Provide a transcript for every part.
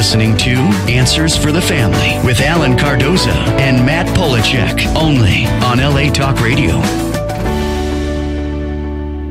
listening to Answers for the Family with Alan Cardoza and Matt Polachek, only on LA Talk Radio.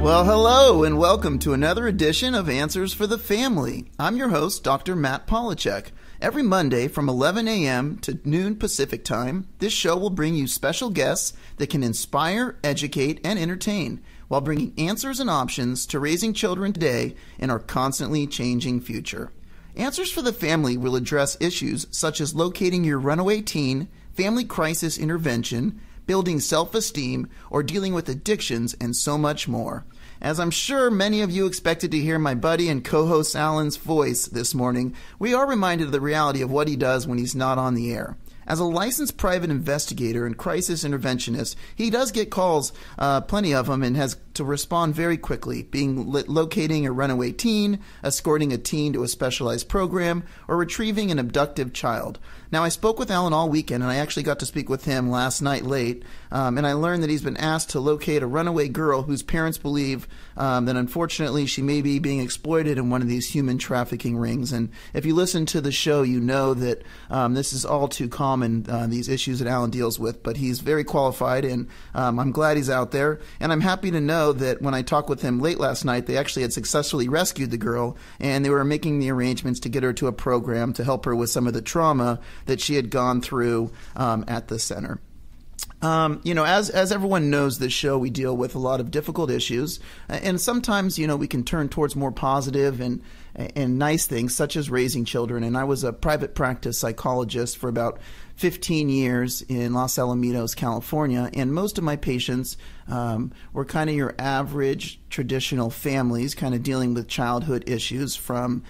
Well, hello and welcome to another edition of Answers for the Family. I'm your host, Dr. Matt Polachek. Every Monday from 11 a.m. to noon Pacific Time, this show will bring you special guests that can inspire, educate, and entertain, while bringing answers and options to raising children today in our constantly changing future. Answers for the Family will address issues such as locating your runaway teen, family crisis intervention, building self-esteem, or dealing with addictions, and so much more. As I'm sure many of you expected to hear my buddy and co-host Alan's voice this morning, we are reminded of the reality of what he does when he's not on the air. As a licensed private investigator and crisis interventionist, he does get calls, plenty of them, and has to respond very quickly, locating a runaway teen, escorting a teen to a specialized program, or retrieving an abducted child. Now, I spoke with Alan all weekend, and I actually got to speak with him last night late, and I learned that he's been asked to locate a runaway girl whose parents believe that unfortunately she may be being exploited in one of these human trafficking rings. And if you listen to the show, you know that this is all too common, these issues that Alan deals with, but he's very qualified, and I'm glad he's out there. And I'm happy to know that when I talked with him late last night, they actually had successfully rescued the girl, and they were making the arrangements to get her to a program to help her with some of the trauma that she had gone through at the center. As everyone knows, this show, we deal with a lot of difficult issues, and sometimes, we can turn towards more positive and nice things, such as raising children. And I was a private practice psychologist for about 15 years in Los Alamitos, California, and most of my patients were kind of your average traditional families, kind of dealing with childhood issues from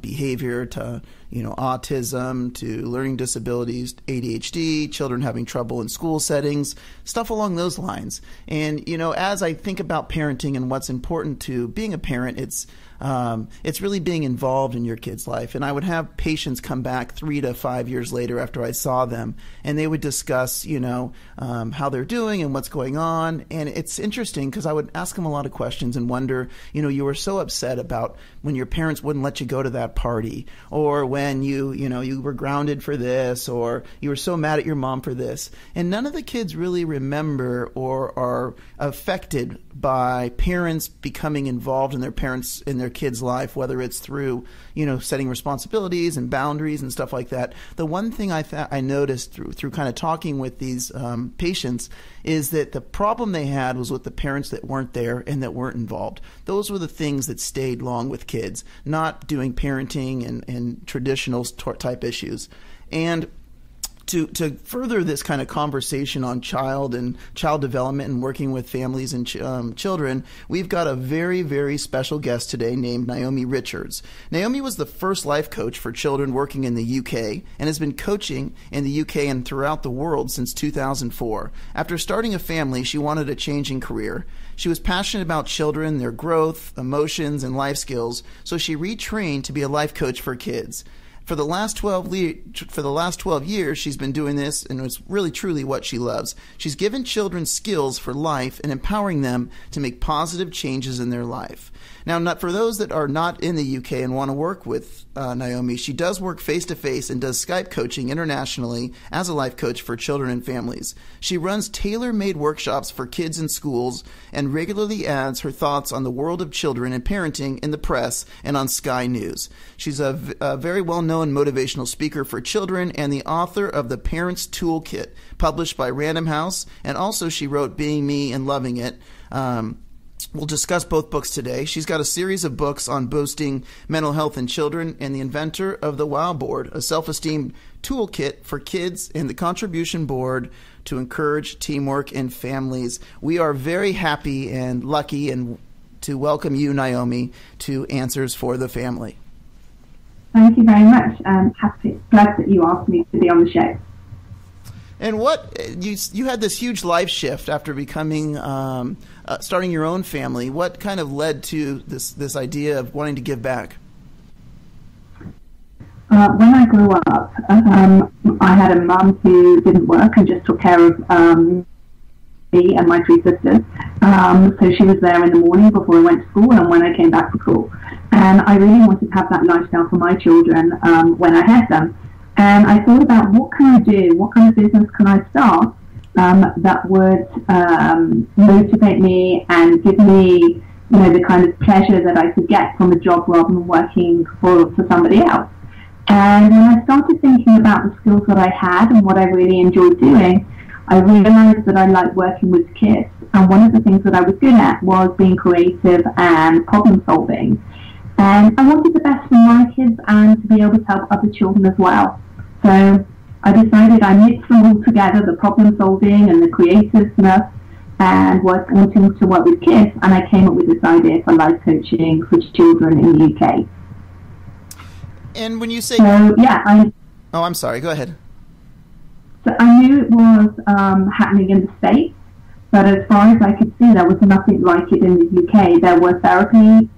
behavior to autism to learning disabilities, ADHD, children having trouble in school settings, stuff along those lines. And as I think about parenting and what's important to being a parent, it's really being involved in your kid's life. And I would have patients come back 3 to 5 years later after I saw them, and they would discuss, how they're doing and what's going on. And it's interesting because I would ask them a lot of questions and wonder, you were so upset about when your parents wouldn't let you go to that party, or when you were grounded for this, or you were so mad at your mom for this. And none of the kids really remember or are affected by parents becoming involved in their kids' life, whether it's through, setting responsibilities and boundaries and stuff like that. The one thing I noticed through kind of talking with these patients is that the problem they had was with the parents that weren't there and that weren't involved. Those were the things that stayed long with kids, not doing parenting and traditional type issues. And to further this kind of conversation on child development and working with families and children, we've got a very, very special guest today named Naomi Richards. Naomi was the first life coach for children working in the UK and has been coaching in the UK and throughout the world since 2004. After starting a family, she wanted a changing career. She was passionate about children, their growth, emotions, and life skills, so she retrained to be a life coach for kids. For the last 12 years, she's been doing this, and it's really truly what she loves. She's given children skills for life and empowering them to make positive changes in their life. Now, for those that are not in the UK and want to work with Naomi, she does work face-to-face and does Skype coaching internationally as a life coach for children and families. She runs tailor-made workshops for kids in schools and regularly adds her thoughts on the world of children and parenting in the press and on Sky News. She's a very well-known motivational speaker for children and the author of The Parent's Toolkit, published by Random House, and also she wrote Being Me and Loving It. We'll discuss both books today. She's got a series of books on boosting mental health in children, and the inventor of the WOW Board, a self-esteem toolkit for kids, and the contribution board to encourage teamwork in families. We are very happy and lucky and to welcome you, Naomi, to Answers for the Family. Thank you very much. Glad that you asked me to be on the show. And what you had this huge life shift after becoming starting your own family. What kind of led to this idea of wanting to give back? When I grew up, I had a mum who didn't work and just took care of me and my three sisters. So she was there in the morning before I went to school and when I came back from school. And I really wanted to have that lifestyle for my children when I had them. And I thought about what can I do? What kind of business can I start that would motivate me and give me, the kind of pleasure that I could get from a job rather than working for somebody else. And when I started thinking about the skills that I had and what I really enjoyed doing, I realized that I liked working with kids. And one of the things that I was good at was being creative and problem solving. And I wanted the best for my kids and to be able to help other children as well. So I decided I mixed them all together, the problem solving and the creativeness, and wanting to work with kids. And I came up with this idea for life coaching for children in the UK. And when you say... So, yeah. I'm sorry. Go ahead. So I knew it was happening in the States, but as far as I could see, there was nothing like it in the UK. There were therapists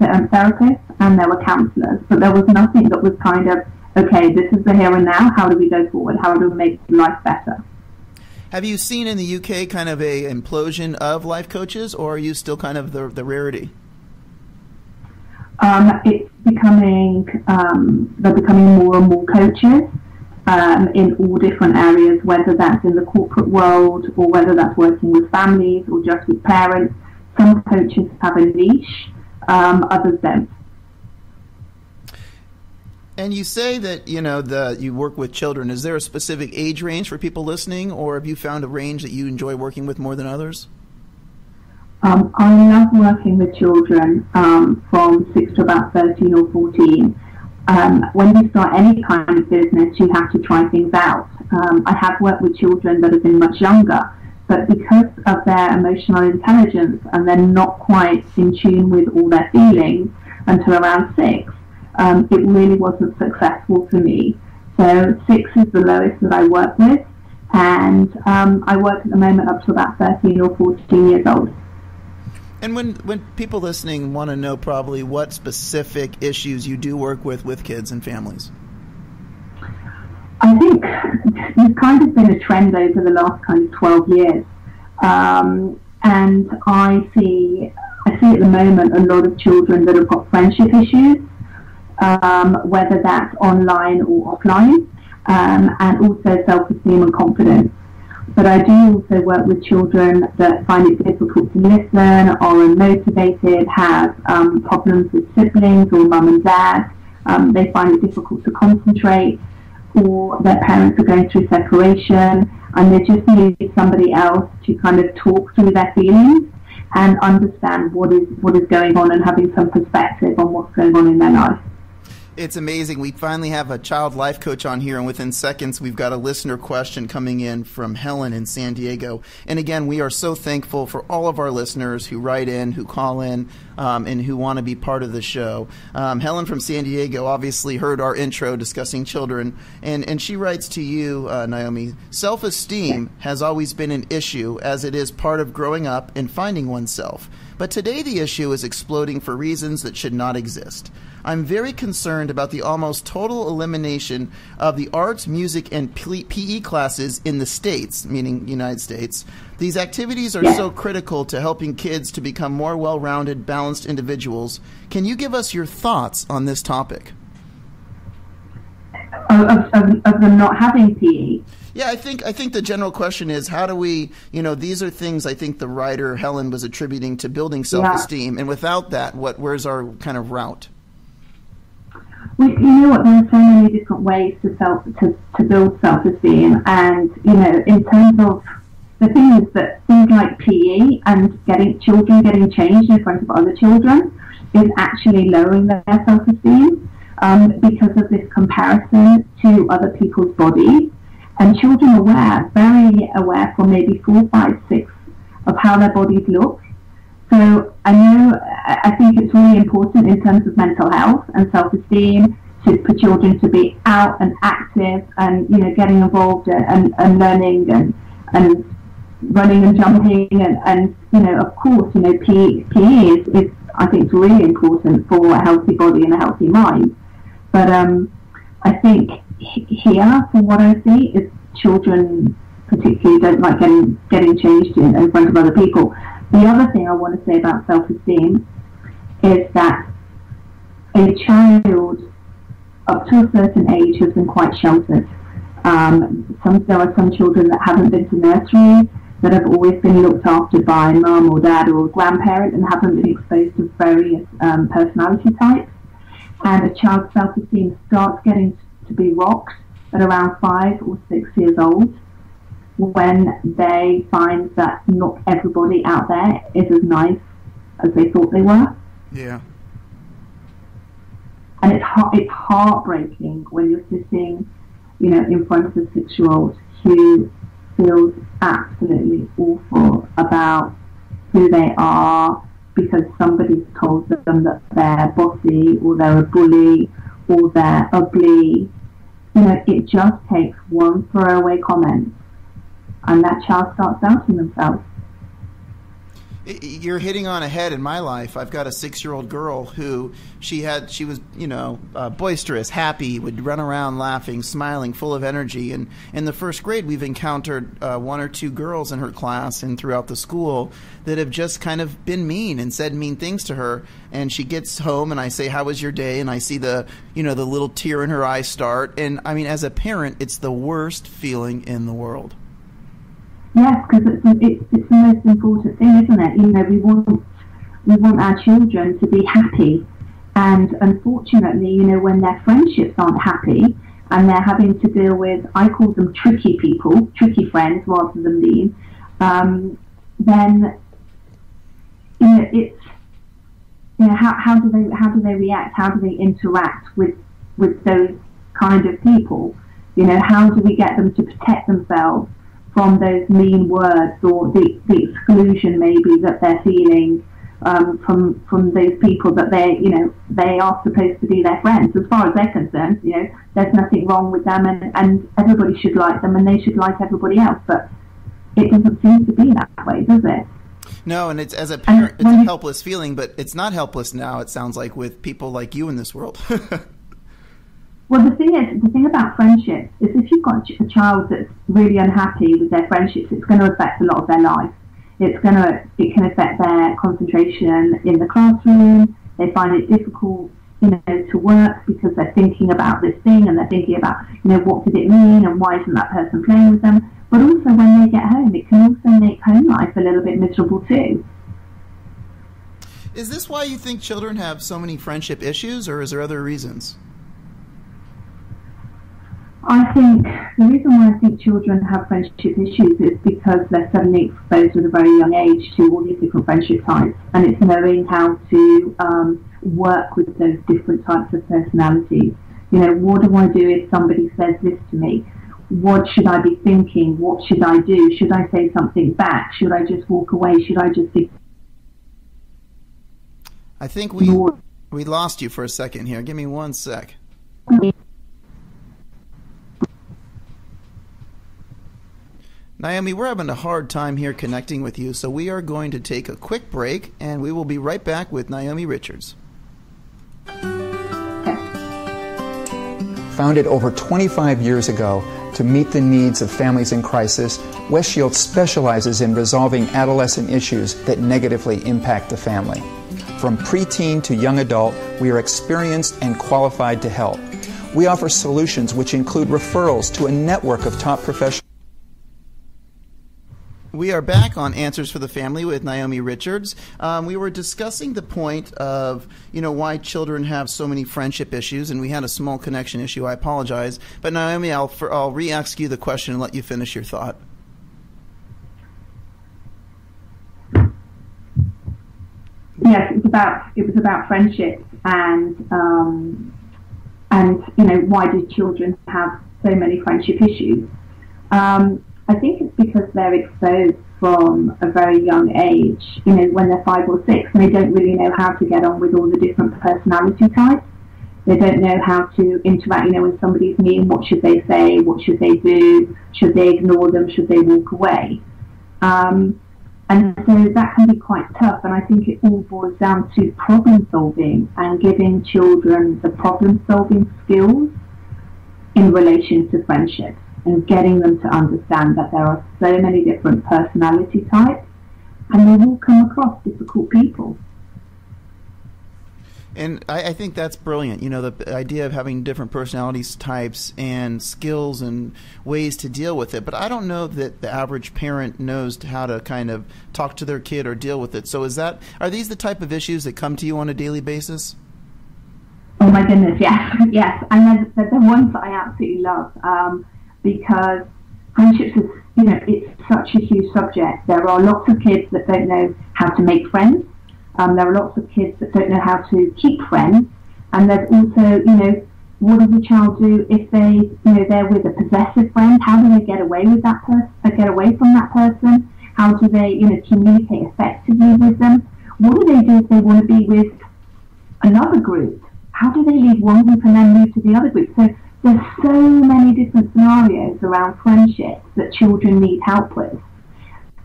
and there were counsellors, but there was nothing that was kind of, okay, this is the here and now, how do we go forward? How do we make life better? Have you seen in the UK kind of a implosion of life coaches, or are you still kind of the rarity? It's becoming, they're becoming more and more coaches in all different areas, whether that's in the corporate world or whether that's working with families or just with parents. Some coaches have a niche, others don't. And you say that, you work with children. Is there a specific age range for people listening, or have you found a range that you enjoy working with more than others? I love working with children from 6 to about 13 or 14. When you start any kind of business, you have to try things out. I have worked with children that have been much younger, but because of their emotional intelligence and they're not quite in tune with all their feelings until around 6, it really wasn't successful for me. So 6 is the lowest that I work with, and I work at the moment up to about 13 or 14 years old. And when people listening want to know probably what specific issues you do work with kids and families. I think there's kind of been a trend over the last kind of 12 years. And I see at the moment a lot of children that have got friendship issues, whether that's online or offline, and also self-esteem and confidence. But I do also work with children that find it difficult to listen, are unmotivated, have problems with siblings or mum and dad. They find it difficult to concentrate, or their parents are going through separation, and they just need somebody else to kind of talk through their feelings and understand what is going on and having some perspective on what's going on in their life. It's amazing. We finally have a child life coach on here, and within seconds we've got a listener question coming in from Helen in San Diego. And again, we are so thankful for all of our listeners who write in, who call in, and who want to be part of the show. Helen from San Diego obviously heard our intro discussing children, and she writes to you, Naomi, self-esteem has always been an issue as it is part of growing up and finding oneself. But today the issue is exploding for reasons that should not exist. I'm very concerned about the almost total elimination of the arts, music, and PE classes in the States, meaning United States. These activities are so critical to helping kids to become more well-rounded, balanced individuals. Can you give us your thoughts on this topic? Of them not having PE? Yeah, I think the general question is, how do we, these are things I think the writer Helen was attributing to building self-esteem, and without that, where's our kind of route? Well, you know what, there are so many different ways to build self-esteem, and, in terms of, the thing is that things like PE and children getting changed in front of other children is actually lowering their self-esteem because of this comparison to other people's bodies. And children are very aware from maybe 4, 5, 6 of how their bodies look. So I think it's really important in terms of mental health and self-esteem for children to be out and active and, getting involved and learning and running and jumping and of course, PE is I think really important for a healthy body and a healthy mind. But I think here, from what I see, is children particularly don't like getting changed in front of other people. The other thing I want to say about self-esteem is that a child up to a certain age has been quite sheltered. There are some children that haven't been to nursery, that have always been looked after by mum or dad or grandparent and haven't been exposed to various personality types. And a child's self-esteem starts getting to be rocked at around 5 or 6 years old, when they find that not everybody out there is as nice as they thought they were. Yeah. And it's heartbreaking when you're sitting, in front of a 6-year-old who feels absolutely awful about who they are because somebody's told them that they're bossy or they're a bully or they're ugly. It just takes one throwaway comment and that child starts doubting themselves. You're hitting on a head in my life. I've got a 6-year-old girl who she was, boisterous, happy, would run around laughing, smiling, full of energy. And in the first grade, we've encountered 1 or 2 girls in her class and throughout the school that have just kind of been mean and said mean things to her. And she gets home and I say, "How was your day?" And I see the little tear in her eye start. And I mean, as a parent, it's the worst feeling in the world. Yes, because it's the most important thing, isn't it? We want our children to be happy, and unfortunately, when their friendships aren't happy and they're having to deal with, I call them tricky people, tricky friends rather than mean, then it's how do they react? How do they interact with those kind of people? How do we get them to protect themselves from those mean words or the exclusion maybe that they're feeling from those people that they are supposed to be their friends. As far as they're concerned, there's nothing wrong with them and everybody should like them and they should like everybody else. But it doesn't seem to be that way, does it? No, and it's, as a parent, it's a helpless feeling, but it's not helpless now, it sounds like, with people like you in this world. Well, the thing about friendships is if you've got a child that's really unhappy with their friendships, it's going to affect a lot of their life. It can affect their concentration in the classroom. They find it difficult, to work because they're thinking about this thing and they're thinking about, what did it mean and why isn't that person playing with them? But also when they get home, it can also make home life a little bit miserable too. Is this why you think children have so many friendship issues, or is there other reasons? I think the reason why I think children have friendship issues is because they're suddenly exposed at a very young age to all these different friendship types, and it's knowing how to work with those different types of personalities. What do I do if somebody says this to me? What should I be thinking? What should I do? Should I say something back? Should I just walk away? Should I just be... I think we lost you for a second here. Give me 1 sec. Naomi, we're having a hard time here connecting with you, so we are going to take a quick break, and we will be right back with Naomi Richards. Founded over 25 years ago to meet the needs of families in crisis, West Shield specializes in resolving adolescent issues that negatively impact the family. From preteen to young adult, we are experienced and qualified to help. We offer solutions which include referrals to a network of top professionals. We are back on Answers for the Family with Naomi Richards. We were discussing the point of, why children have so many friendship issues, and we had a small connection issue. I apologize. But Naomi, I'll re-ask you the question and let you finish your thought. Yes, it was about friendship and why do children have so many friendship issues? I think it's because they're exposed from a very young age, when they're 5 or 6, and they don't really know how to get on with all the different personality types. They don't know how to interact, when somebody's mean, what should they say, what should they do, should they ignore them, should they walk away? And so that can be quite tough, and I think it all boils down to problem solving and giving children the problem solving skills in relation to friendship, and getting them to understand that there are so many different personality types and they will come across difficult people. And I think that's brilliant. You know, the idea of having different personalities types and skills and ways to deal with it. But I don't know that the average parent knows how to kind of talk to their kid or deal with it. So are these the type of issues that come to you on a daily basis? Oh my goodness, yes, yes. And they're the ones that I absolutely love because friendships is, you know, it's such a huge subject. There are lots of kids that don't know how to make friends. There are lots of kids that don't know how to keep friends, and there's also, you know, what does a child do if they, you know, they're with a possessive friend? How do they get away with that person? Get away from that person? How do they, you know, communicate effectively with them? What do they do if they want to be with another group? How do they leave one group and then move to the other group? So there's so many different scenarios around friendships that children need help with.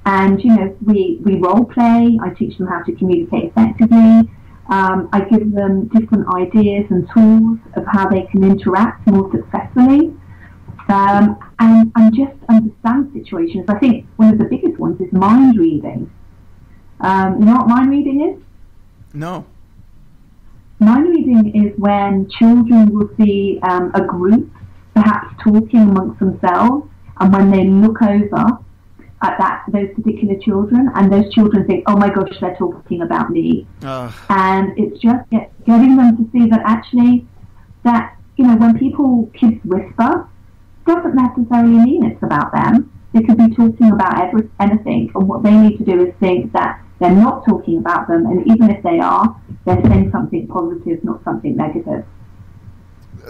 And, you know, we role play. I teach them how to communicate effectively. I give them different ideas and tools of how they can interact more successfully. And just understand situations. I think one of the biggest ones is mind reading. You know what mind reading is? No. Mind reading is when children will see a group perhaps talking amongst themselves, and when they look over at those particular children, and those children think, oh my gosh, they're talking about me. And it's just getting them to see that actually, that, you know, when kids whisper, doesn't necessarily mean it's about them. They could be talking about anything, and what they need to do is think that they're not talking about them, and even if they are, they're saying something positive, not something negative.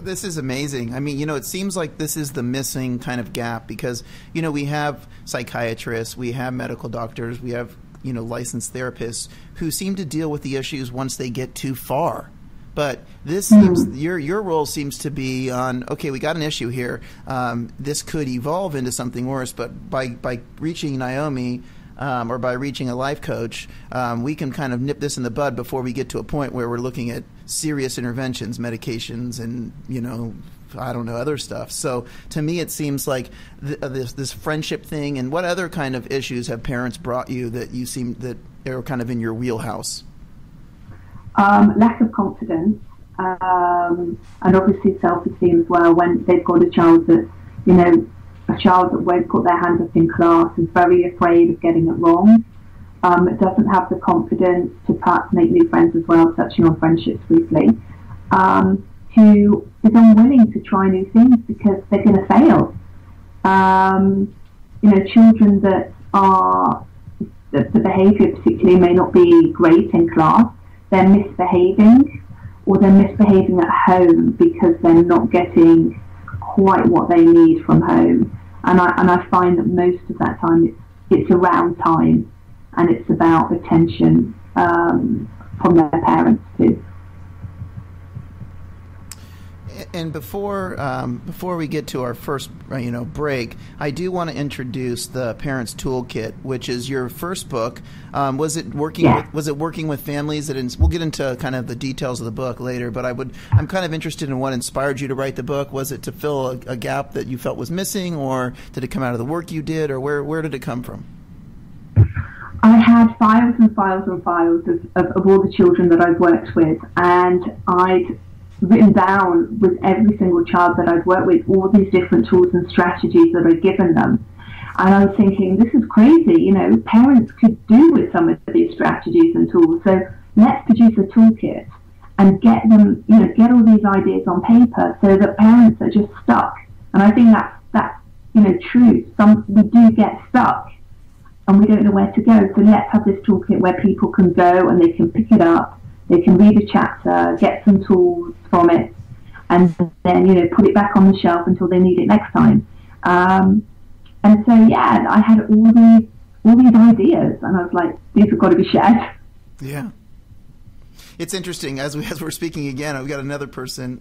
This is amazing. I mean, you know, it seems like this is the missing kind of gap because, you know, we have psychiatrists, we have medical doctors, we have, you know, licensed therapists who seem to deal with the issues once they get too far. But this seems, your role seems to be on, okay, we got an issue here. This could evolve into something worse, but by reaching Naomi or by reaching a life coach, we can kind of nip this in the bud before we get to a point where we're looking at serious interventions, medications, and, you know, I don't know, other stuff. So to me, it seems like this friendship thing. And what other kind of issues have parents brought you that you seem that are kind of in your wheelhouse? Lack of confidence, and obviously self-esteem as well. When they've got a child that, you know, a child that won't put their hand up in class, is very afraid of getting it wrong, doesn't have the confidence to perhaps make new friends as well, touching on friendships briefly, who is unwilling to try new things because they're going to fail. You know, children that are, the behaviour particularly may not be great in class, they're misbehaving, or they're misbehaving at home because they're not getting quite what they need from home. And I find that most of that time it's around time, and it's about attention from their parents too. And before we get to our first break, I do want to introduce the Parents Toolkit, which is your first book. Was it working with families that we'll get into kind of the details of the book later, but I'm kind of interested in what inspired you to write the book. Was it to fill a gap that you felt was missing, or did it come out of the work you did, or where did it come from? I had files and files and files of all the children that I've worked with, and I'd written down with every single child that I've worked with all these different tools and strategies that I've given them. And I was thinking, this is crazy, you know, parents could do with some of these strategies and tools. So let's produce a toolkit and get them, you know, get all these ideas on paper so that parents are just stuck. And I think that's you know, true. We do get stuck and we don't know where to go. So let's have this toolkit where people can go and they can pick it up. They can read a chapter, get some tools from it, and then, you know, put it back on the shelf until they need it next time. And so, yeah, I had all these ideas, and I was like, these have got to be shared. Yeah. It's interesting, as we're speaking again, I've got another person,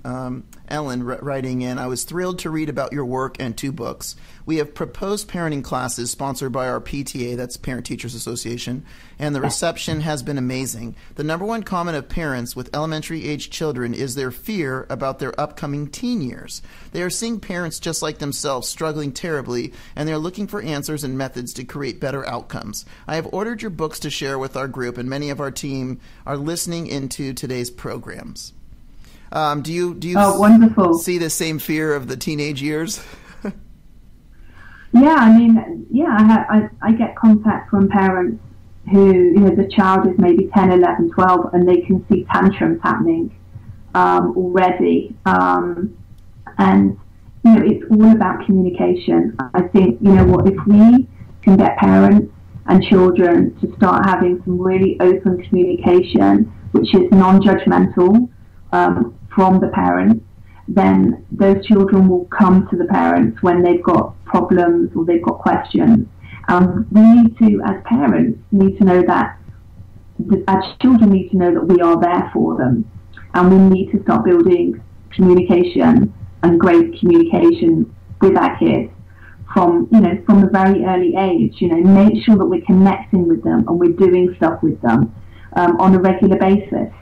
Ellen, writing in. I was thrilled to read about your work and 2 books. We have proposed parenting classes sponsored by our PTA, that's Parent Teachers Association, and the reception has been amazing. The number one comment of parents with elementary-age children is their fear about their upcoming teen years. They are seeing parents just like themselves struggling terribly, and they're looking for answers and methods to create better outcomes. I have ordered your books to share with our group, and many of our team are listening in into today's programs. Do you wonderful. see the same fear of the teenage years? Yeah, I get contact from parents who, the child is maybe 10, 11, 12, and they can see tantrums happening already. And, it's all about communication. I think, if we can get parents and children to start having some really open communication, which is non-judgmental from the parents, then those children will come to the parents when they've got problems or they've got questions. We need to, as parents, need to know that, as children need to know that we are there for them. And we need to start building communication and great communication with our kids from a very early age. Make sure that we're connecting with them and we're doing stuff with them on a regular basis,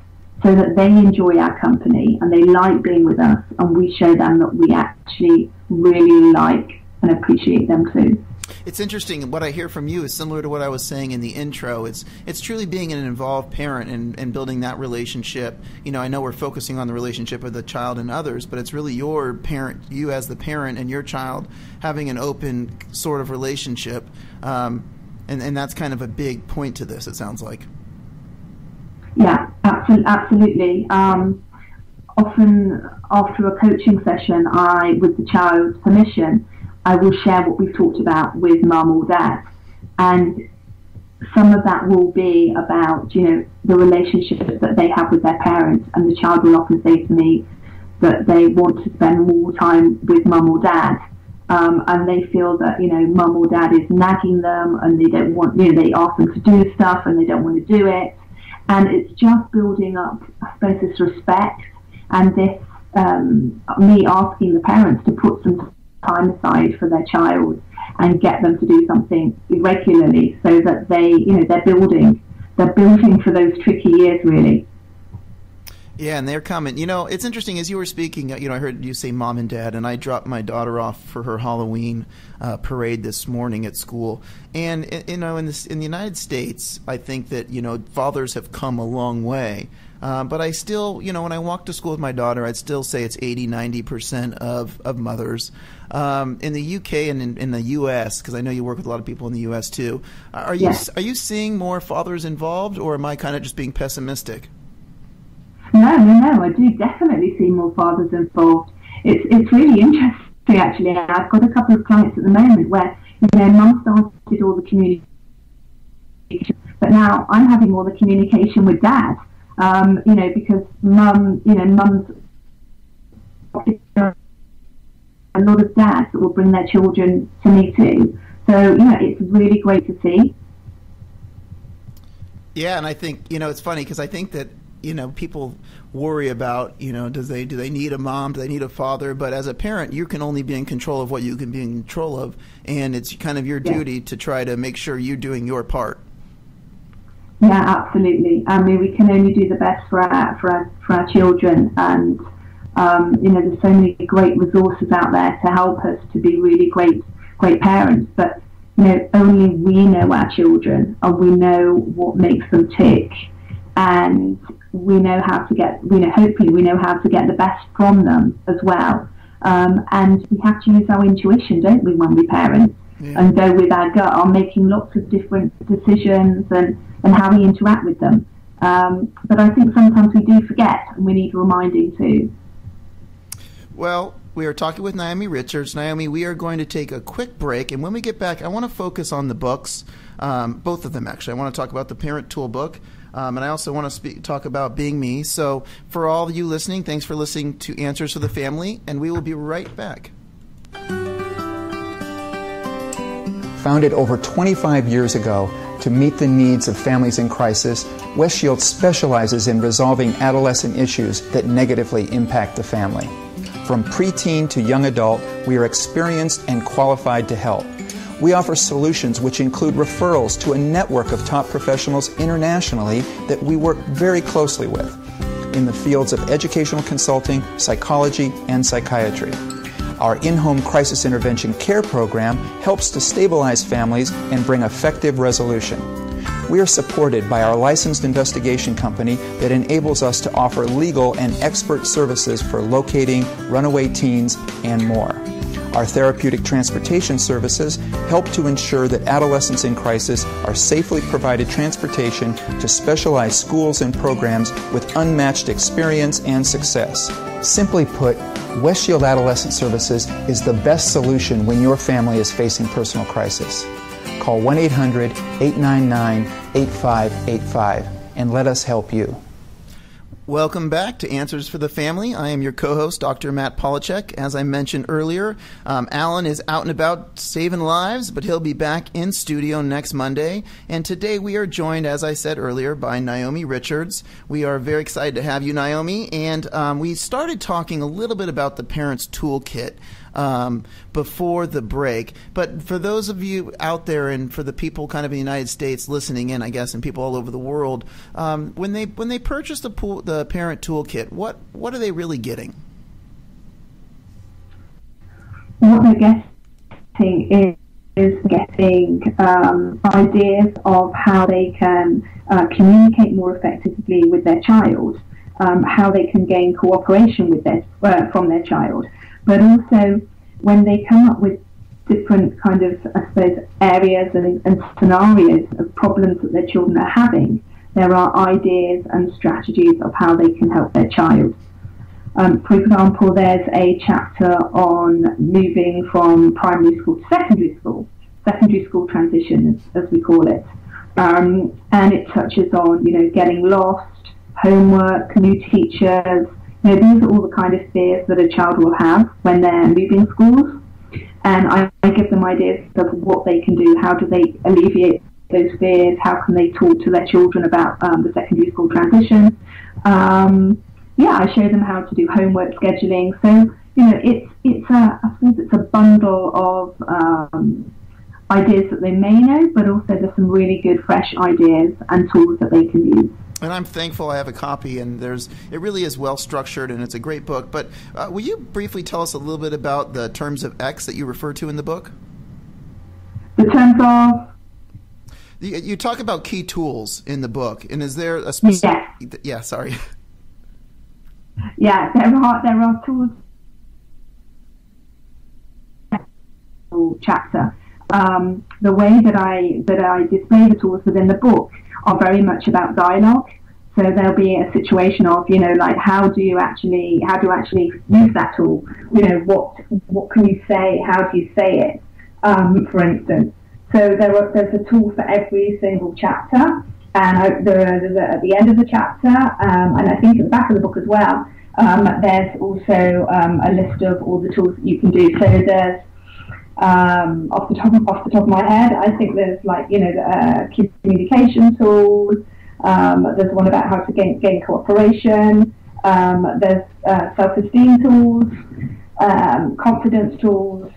so that they enjoy our company and they like being with us, and we show them that we actually really like and appreciate them too. It's interesting. What I hear from you is similar to what I was saying in the intro. It's truly being an involved parent and building that relationship. I know we're focusing on the relationship of the child and others, but it's really your parent, you as the parent, and your child having an open sort of relationship. And that's kind of a big point to this, it sounds like. Yeah, absolutely. Often after a coaching session, with the child's permission, I will share what we've talked about with mum or dad. And some of that will be about, the relationship that they have with their parents. And the child will often say to me that they want to spend more time with mum or dad. And they feel that, mum or dad is nagging them, and they don't want, they ask them to do stuff and they don't want to do it. And it's just building up, I suppose, this respect and this, me asking the parents to put some time aside for their child and get them to do something regularly, so that they're building for those tricky years, really. Yeah, and they're coming. It's interesting, as you were speaking, I heard you say mom and dad, and I dropped my daughter off for her Halloween parade this morning at school. And, in the United States, I think that, fathers have come a long way. But I still, when I walk to school with my daughter, I'd still say it's 80-90% of mothers. In the UK and in the US, because I know you work with a lot of people in the US too, are you seeing more fathers involved, or am I kind of just being pessimistic? No, I do definitely see more fathers involved. It's really interesting, actually. I've got a couple of clients at the moment where, mum started all the communication, but now I'm having all the communication with dad, because mum's a lot of dads that will bring their children to me too. So, it's really great to see. Yeah, and I think, it's funny because I think that, people worry about, do they need a mom? Do they need a father? But as a parent, you can only be in control of what you can be in control of. And it's kind of your duty to try to make sure you're doing your part. Yeah, absolutely. I mean, we can only do the best for our children. And, there's so many great resources out there to help us to be really great parents. But, only we know our children, and we know what makes them tick. And we know how to get, hopefully we know how to get the best from them as well. And we have to use our intuition, don't we, when we parent, and go with our gut on making lots of different decisions and how we interact with them. But I think sometimes we do forget, and we need reminding too. Well, we are talking with Naomi Richards. Naomi, we are going to take a quick break, and when we get back, I want to focus on the books, both of them actually. I want to talk about the Parent Tool book, and I also want to talk about Being Me. So for all of you listening, thanks for listening to Answers for the Family, and we will be right back. Founded over 25 years ago to meet the needs of families in crisis, West Shield specializes in resolving adolescent issues that negatively impact the family. From preteen to young adult, we are experienced and qualified to help. We offer solutions which include referrals to a network of top professionals internationally that we work very closely with in the fields of educational consulting, psychology, and psychiatry. Our in-home crisis intervention care program helps to stabilize families and bring effective resolution. We are supported by our licensed investigation company that enables us to offer legal and expert services for locating runaway teens and more. Our therapeutic transportation services help to ensure that adolescents in crisis are safely provided transportation to specialized schools and programs with unmatched experience and success. Simply put, West Shield Adolescent Services is the best solution when your family is facing personal crisis. Call 1-800-899-8585 and let us help you. Welcome back to Answers for the Family. I am your co-host, Dr. Matt Polachek. As I mentioned earlier, Alan is out and about saving lives, but he'll be back in studio next Monday. And today we are joined, as I said earlier, by Naomi Richards. We are very excited to have you, Naomi. And we started talking a little bit about the Parents Toolkit before the break. But for those of you out there and for the people kind of in the United States listening in, I guess, and people all over the world, when they purchase the Parent Toolkit, what are they really getting? What they're getting is getting ideas of how they can communicate more effectively with their child, how they can gain cooperation with from their child. But also, when they come up with different kind of, I suppose, areas and scenarios of problems that their children are having, there are ideas and strategies of how they can help their child. For example, there's a chapter on moving from primary school to secondary school transition, as we call it. And it touches on, getting lost, homework, new teachers. These are all the kind of fears that a child will have when they're moving schools. And I give them ideas of what they can do. How do they alleviate those fears? How can they talk to their children about the secondary school transition? I show them how to do homework scheduling. So, I suppose it's a bundle of ideas that they may know, but also there's some really good fresh ideas and tools that they can use. And I'm thankful I have a copy, and it really is well structured, and it's a great book. But will you briefly tell us a little bit about the terms of X that you refer to in the book? The terms of? You talk about key tools in the book, and is there a specific? Yeah, sorry. Yeah, there are tools. Chapter. The way that I display the tools within the book are very much about dialogue. So there'll be a situation of, how do you actually use that tool? What can you say? How do you say it? For instance. So there's a tool for every single chapter, and there's at the end of the chapter, and I think at the back of the book as well, there's also a list of all the tools that you can do. So there's off the top of my head, I think there's communication tools. There's one about how to gain cooperation. There's self-esteem tools, confidence tools,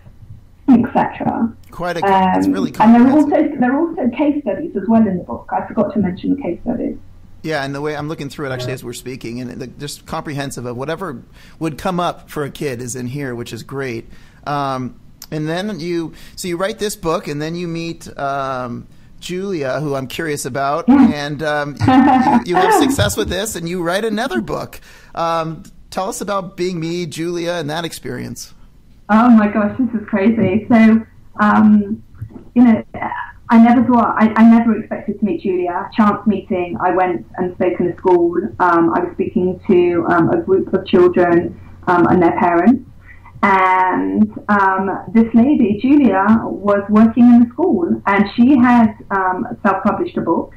etc. It's really comprehensive. And there are also case studies as well in the book. I forgot to mention the case studies. Yeah, and the way I'm looking through it actually as we're speaking, and just comprehensive of whatever would come up for a kid is in here, which is great. And then you write this book, and then you meet Julia, who I'm curious about, and you have success with this, and you write another book. Tell us about being me, Julia, and that experience. Oh my gosh, this is crazy. So, I never expected to meet Julia. Chance meeting. I went and spoke in a school. I was speaking to a group of children and their parents. And this lady, Julia, was working in the school, and she had self-published a book.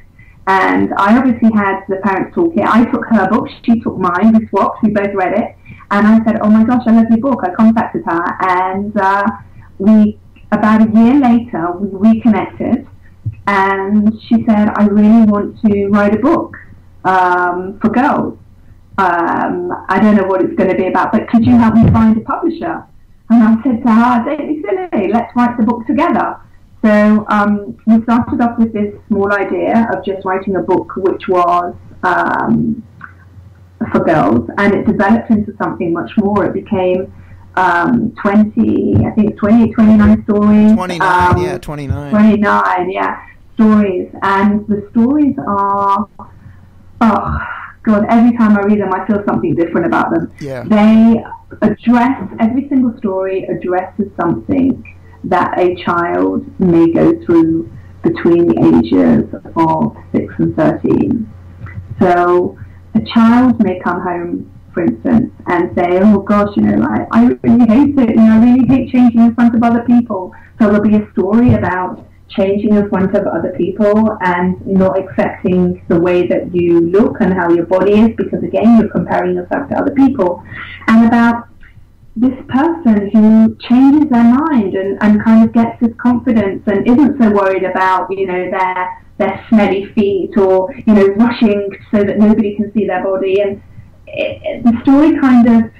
And I obviously had the Parents Toolkit. I took her book, she took mine, we swapped, we both read it. And I said, oh my gosh, I love your book. I contacted her, and about a year later, we reconnected. And she said, I really want to write a book for girls. I don't know what it's going to be about, but could you help me find a publisher? And I said to her, don't be silly, let's write the book together. So we started off with this small idea of just writing a book which was for girls, and it developed into something much more. It became 28, 29 stories. 29, 29. 29, yeah. stories, and the stories are, oh God, every time I read them, I feel something different about them. Yeah. They address, every single story addresses something that a child may go through between the ages of 6 and 13. So a child may come home, for instance, and say, oh gosh, I really hate it, I really hate changing in front of other people. So there'll be a story about changing in front of other people and not accepting the way that you look and how your body is, because again, you're comparing yourself to other people. And about this person who changes their mind and kind of gets this confidence and isn't so worried about, their smelly feet or, rushing so that nobody can see their body. And the story kind of,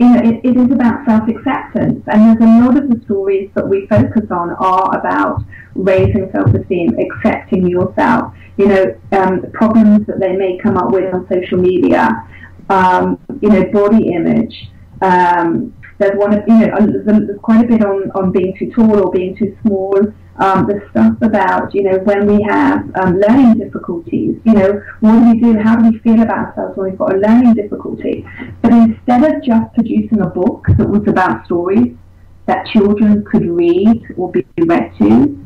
it is about self-acceptance, and there's a lot of the stories that we focus on are about raising self-esteem, accepting yourself, problems that they may come up with on social media, body image. There's there's quite a bit on being too tall or being too small. There's stuff about, when we have learning difficulties, what do we do? How do we feel about ourselves when we've got a learning difficulty? But instead of just producing a book that was about stories that children could read or be read to,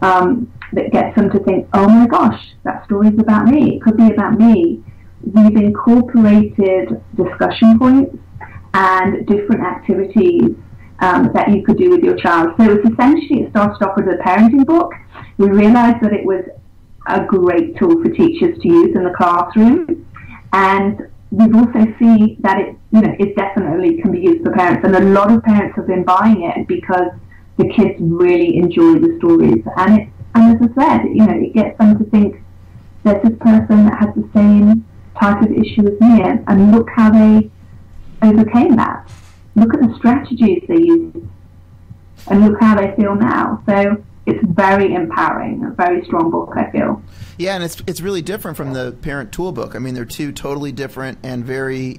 that gets them to think, oh my gosh, that story's about me. It could be about me. We've incorporated discussion points and different activities that you could do with your child. So it started off with a parenting book. We realized that it was a great tool for teachers to use in the classroom, and we've also seen that it definitely can be used for parents, and a lot of parents have been buying it because the kids really enjoy the stories, and as I said, it gets them to think there's this person that has the same type of issue as me, and look how they overcame that. Look at the strategies they used, and look how they feel now. So it's very empowering, a very strong book, I feel. Yeah, and it's really different from the parent tool book. I mean, they're two totally different and very,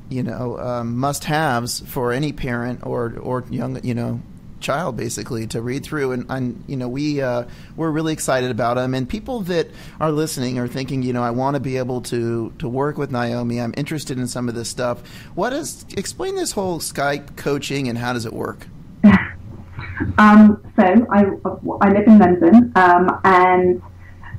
must-haves for any parent or young, child, basically, to read through. And we're really excited about them. And people that are listening are thinking, I want to be able to work with Naomi. I'm interested in some of this stuff. Explain this whole Skype coaching and how does it work? So I live in London, and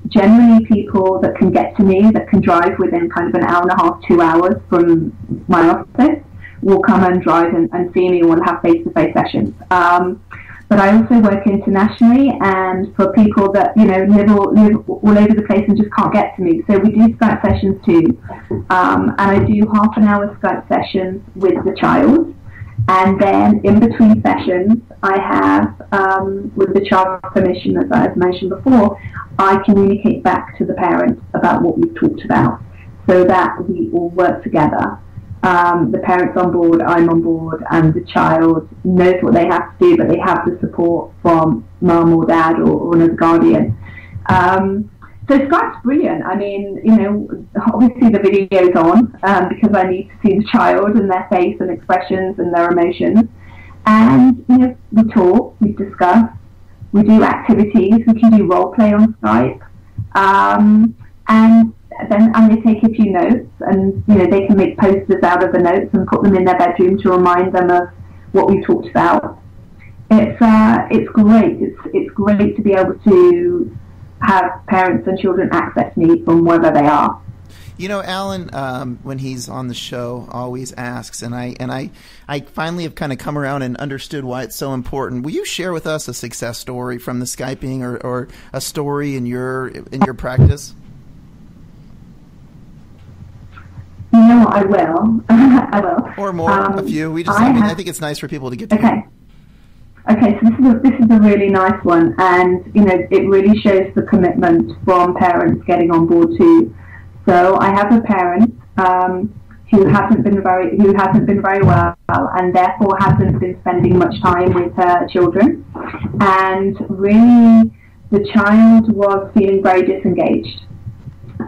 generally people that can get to me, that can drive within kind of an hour and a half, 2 hours from my office, will come and drive and see me, and we'll have face-to-face sessions. But I also work internationally, and for people that live all over the place and just can't get to me, so we do Skype sessions too. And I do half an hour Skype sessions with the child, and then in between sessions, I have, with the child's permission, as I've mentioned before, I communicate back to the parent about what we've talked about, so that we all work together. The parent's on board, I'm on board, and the child knows what they have to do, but they have the support from mum or dad or another guardian. So Skype's brilliant. I mean, obviously the video's on because I need to see the child and their face and expressions and their emotions. And, we talk, we discuss, we do activities, we can do role play on Skype. And then I'm going to take a few notes, and they can make posters out of the notes and put them in their bedroom to remind them of what we talked about. It's great. It's great to be able to have parents and children access me from wherever they are. Alan, when he's on the show, always asks, and I finally have kind of come around and understood why it's so important. Will you share with us a success story from the Skyping or a story in your practice? I will. I will. Or more, a few. I think it's nice for people to get together. Okay, so this is a really nice one, and it really shows the commitment from parents getting on board too. So I have a parent who hasn't been very well, and therefore hasn't been spending much time with her children, and really the child was feeling very disengaged,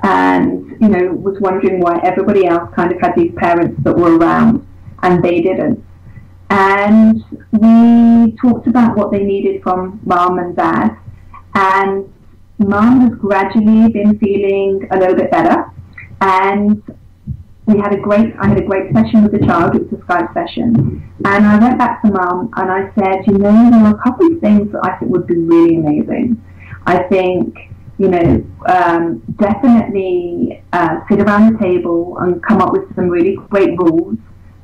and was wondering why everybody else kind of had these parents that were around and they didn't. And we talked about what they needed from mum and dad, And Mum has gradually been feeling a little bit better, and I had a great session with the child. It was a Skype session, and I went back to Mum and I said, there are a couple of things that I think would be really amazing. I think, definitely sit around the table and come up with some really great rules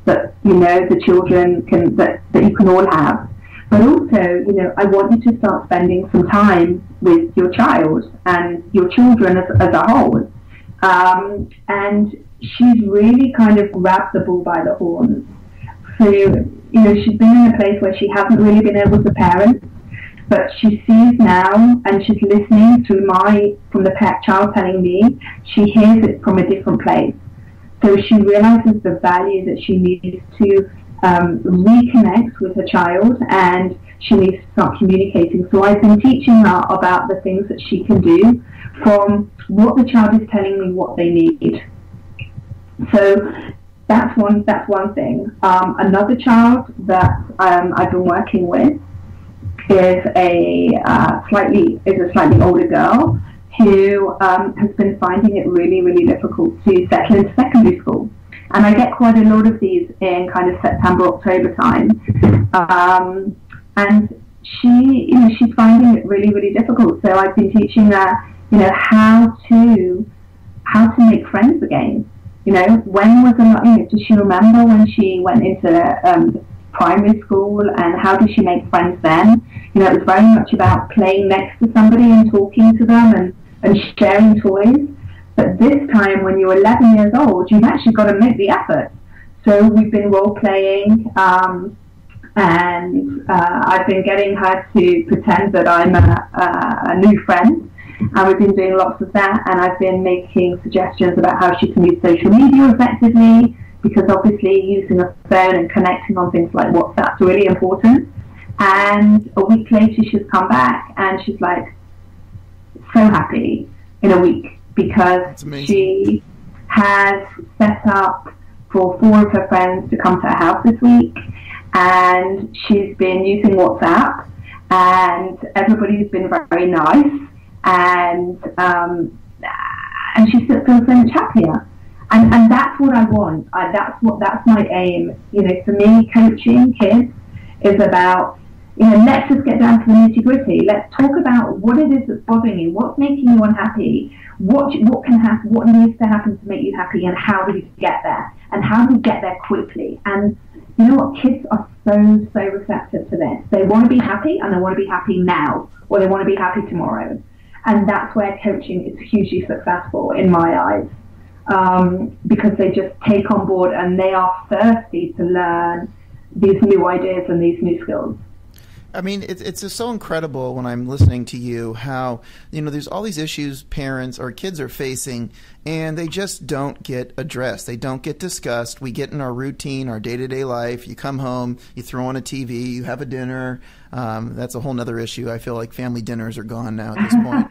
that, the children that you can all have. But also, I want you to start spending some time with your child and your children as a whole. And she's really kind of grabbed the bull by the horns. So, she's been in a place where she hasn't really been able to parent, but she sees now, and she's listening from the child telling me, she hears it from a different place. So she realizes the value that she needs to reconnect with her child, and she needs to start communicating. So I've been teaching her about the things that she can do from what the child is telling me what they need. So that's one thing. Another child that I've been working with is a slightly older girl who has been finding it really, really difficult to settle into secondary school. And I get quite a lot of these in kind of September, October time. And she's finding it really, really difficult. So I've been teaching her, how to make friends again. When was does she remember when she went into primary school, and how did she make friends then? It was very much about playing next to somebody and talking to them and sharing toys. But this time, when you're 11 years old, you've actually got to make the effort. So we've been role playing, and I've been getting her to pretend that I'm a new friend, and we've been doing lots of that. And I've been making suggestions about how she can use social media effectively, because obviously using a phone and connecting on things like WhatsApp is really important. And a week later, she's come back and she's like so happy in a week, because she has set up for 4 of her friends to come to her house this week, and she's been using WhatsApp, and everybody's been very nice, and she feels so much happier. And that's what I want. That's my aim. For me, coaching kids is about, let's just get down to the nitty gritty. Let's talk about what it is that's bothering you, what's making you unhappy, what can happen, what needs to happen to make you happy, and how do we get there, and how do we get there quickly. And you know what? Kids are so receptive to this. They want to be happy, and they want to be happy now, or they want to be happy tomorrow. And that's where coaching is hugely successful in my eyes. Because they just take on board and they are thirsty to learn these new ideas and these new skills. I mean, it's just so incredible when I'm listening to you how, there's all these issues parents or kids are facing, and they just don't get addressed. They don't get discussed. We get in our routine, our day-to-day life. You come home, you throw on a TV, you have a dinner. That's a whole nother issue. I feel like family dinners are gone now at this point.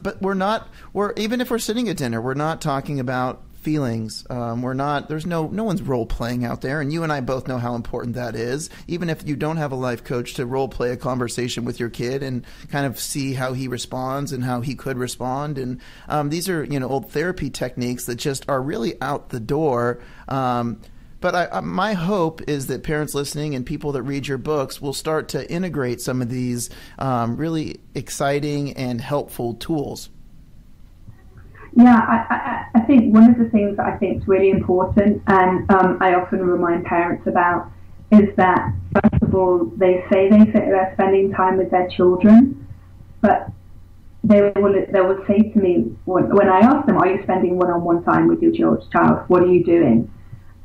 But even if we're sitting at dinner, we're not talking about feelings. There's no one's role playing out there, and you and I both know how important that is. Even if you don't have a life coach, to role play a conversation with your kid and kind of see how he responds and how he could respond. And these are old therapy techniques that just are really out the door. But my hope is that parents listening and people that read your books will start to integrate some of these really exciting and helpful tools. Yeah, I think one of the things that I think is really important, and I often remind parents about, is that, first of all, they say they're spending time with their children, but they will say to me, when I ask them, are you spending one-on-one time with your child? What are you doing?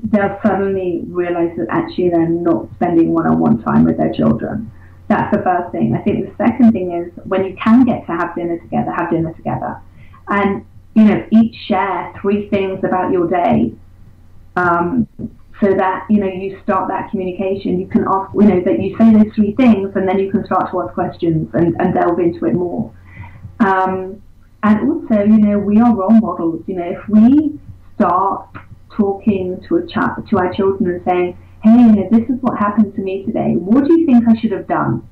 They'll suddenly realize that actually they're not spending one-on-one time with their children. That's the first thing. I think the second thing is, when you can get to have dinner together. And each share 3 things about your day, so that, you start that communication. You can ask, that you say those 3 things, and then you can start to ask questions and delve into it more. And also, we are role models. If we start talking to our children and saying, hey, this is what happened to me today. What do you think I should have done?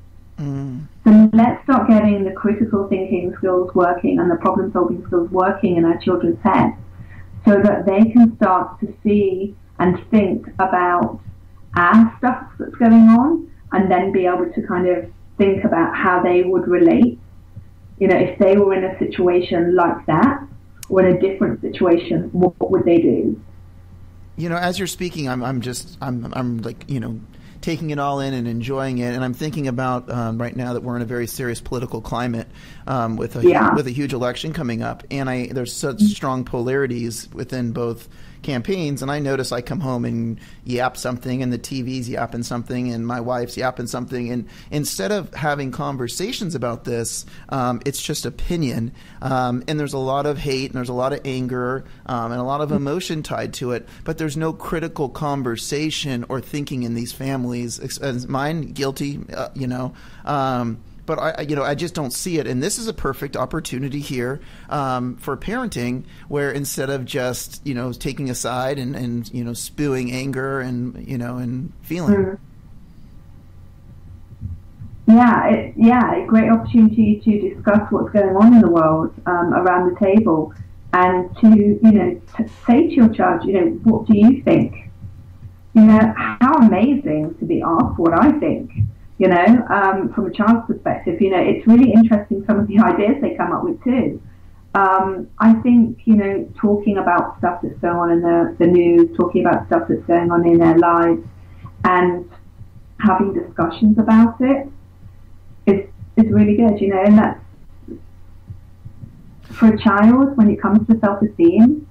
So let's start getting the critical thinking skills working and the problem solving skills working in our children's heads, so that they can start to see and think about our stuff that's going on, and then be able to kind of think about how they would relate, if they were in a situation like that, or in a different situation, what would they do? As you're speaking, I'm like, taking it all in and enjoying it, and I'm thinking about right now that we're in a very serious political climate with a huge election coming up, and there's such strong polarities within both campaigns, and I notice I come home and yap something, and the TV's yapping something, and my wife's yapping something, and instead of having conversations about this, it's just opinion, and there's a lot of hate, and there's a lot of anger, and a lot of emotion tied to it, but there's no critical conversation or thinking in these families, as mine, guilty, but I just don't see it, and this is a perfect opportunity here for parenting, where instead of just taking a side and spewing anger and feeling. A great opportunity to discuss what's going on in the world around the table, and to say to your child, what do you think? How amazing to be asked what I think. From a child's perspective, it's really interesting some of the ideas they come up with too. I think, talking about stuff that's going on in the news, talking about stuff that's going on in their lives, and having discussions about it is really good, and that's, for a child, when it comes to self-esteem,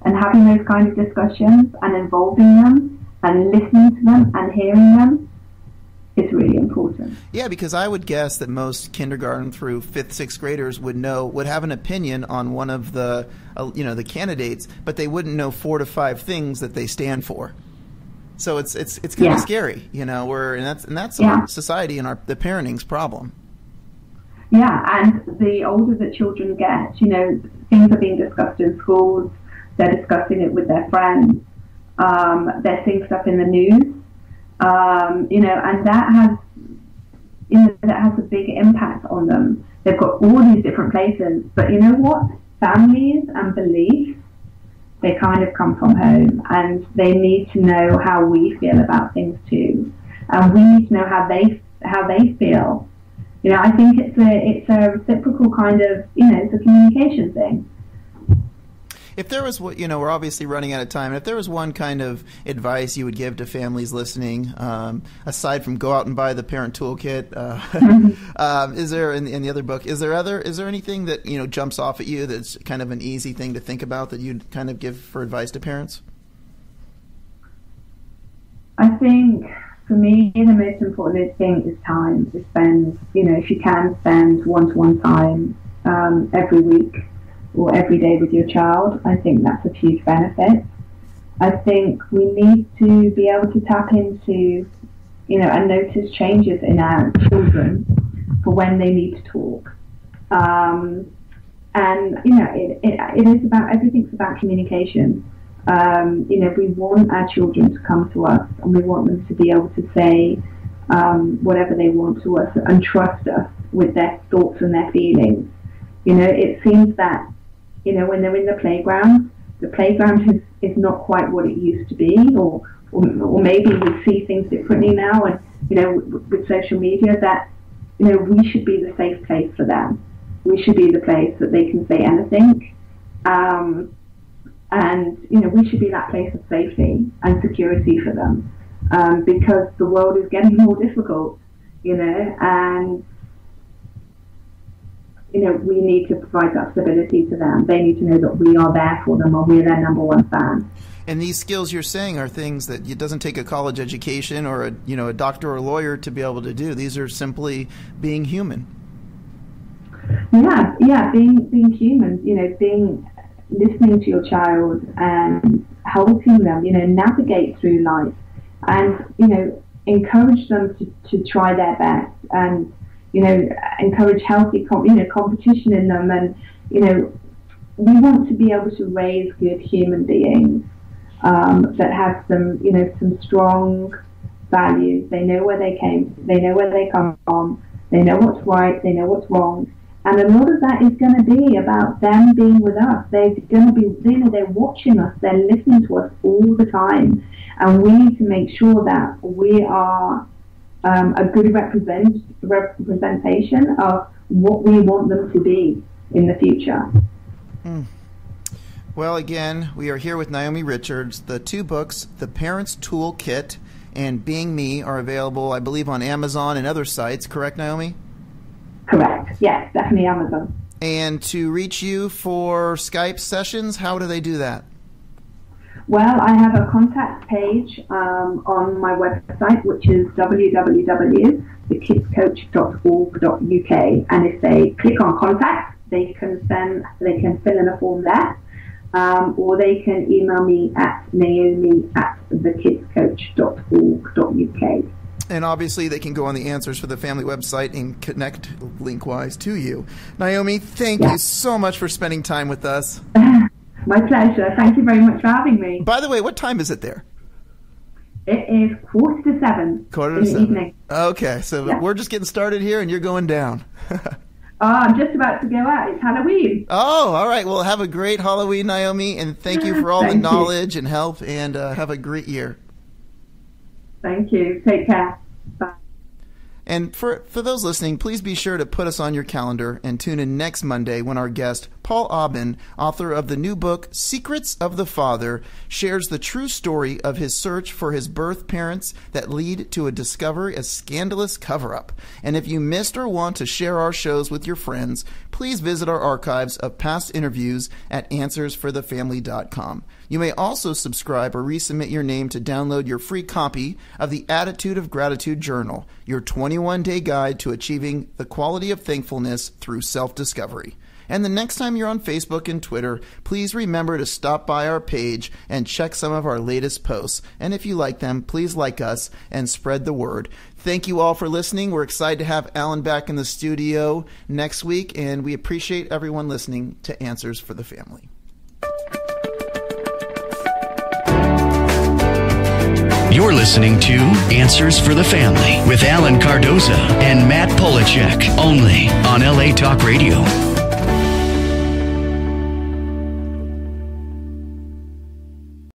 and having those kind of discussions and involving them and listening to them and hearing them, it's really important. Yeah, because I would guess that most kindergarten through 5th, 6th graders would have an opinion on one of the the candidates, but they wouldn't know 4 to 5 things that they stand for. So it's kind of scary, and that's society and the parenting's problem. Yeah, and the older the children get, things are being discussed in schools. They're discussing it with their friends. They're seeing stuff in the news. And that has a big impact on them. They've got all these different places, but you know what? Families and beliefs, they kind of come from home, and they need to know how we feel about things too, and we need to know how they feel. I think it's a reciprocal kind of, it's a communication thing. If there was, we're obviously running out of time. If there was one kind of advice you would give to families listening, aside from go out and buy the Parent Toolkit, is there in the other book? Is there anything that jumps off at you that's kind of an easy thing to think about that you'd kind of give for advice to parents? I think for me the most important thing is time to spend. If you can spend one-to-one time every week or every day with your child, I think that's a huge benefit. I think we need to be able to tap into, and notice changes in our children for when they need to talk. And, it is about, everything's about communication. We want our children to come to us, and we want them to be able to say whatever they want to us and trust us with their thoughts and their feelings. It seems that when they're in the playground is not quite what it used to be, or maybe we see things differently now, and with social media, that we should be the safe place for them. We should be the place that they can say anything, and we should be that place of safety and security for them, because the world is getting more difficult, and we need to provide that stability to them. They need to know that we are there for them, and we're their number one fan. And these skills you're saying are things that it doesn't take a college education or a doctor or a lawyer to be able to do. These are simply being human. Yeah, being human. Listening to your child and helping them, navigate through life, and encourage them to try their best, and encourage healthy competition in them, and we want to be able to raise good human beings that have some strong values. They know where they come from, They know what's right. They know what's wrong. And a lot of that is going to be about them being with us. They're going to be, they're watching us. They're listening to us all the time. And we need to make sure that we are a good representation of what we want them to be in the future. Well, again, we are here with Naomi Richards. The two books, The Parent's Toolkit and Being Me, are available, I believe, on Amazon and other sites. Correct, Naomi? Correct. Yes, definitely Amazon. And to reach you for Skype sessions, how do they do that? Well, I have a contact page on my website, which is www.thekidscoach.org.uk. And if they click on contact, they can fill in a form there. Or they can email me at naomi@thekidscoach.org.uk. And obviously, they can go on the Answers for the Family website and connect link-wise to you. Naomi, thank you so much for spending time with us. My pleasure. Thank you very much for having me. By the way, what time is it there? It is 6:45 in the evening. Okay, so we're just getting started here, and you're going down. I'm just about to go out. It's Halloween. Oh, all right. Well, have a great Halloween, Naomi, and thank you for all the knowledge and help, and have a great year. Thank you. Take care. Bye. And for those listening, please be sure to put us on your calendar and tune in next Monday when our guest, Paul Aubin, author of the new book, Secrets of the Father, shares the true story of his search for his birth parents that lead to a discovery, a scandalous cover-up. And if you missed or want to share our shows with your friends, please visit our archives of past interviews at answersforthefamily.com. You may also subscribe or resubmit your name to download your free copy of the Attitude of Gratitude Journal, your 21-day guide to achieving the quality of thankfulness through self-discovery. And the next time you're on Facebook and Twitter, please remember to stop by our page and check some of our latest posts. And if you like them, please like us and spread the word. Thank you all for listening. We're excited to have Alan back in the studio next week, and we appreciate everyone listening to Answers for the Family. You're listening to Answers for the Family with Alan Cardoza and Matt Polachek, only on LA Talk Radio.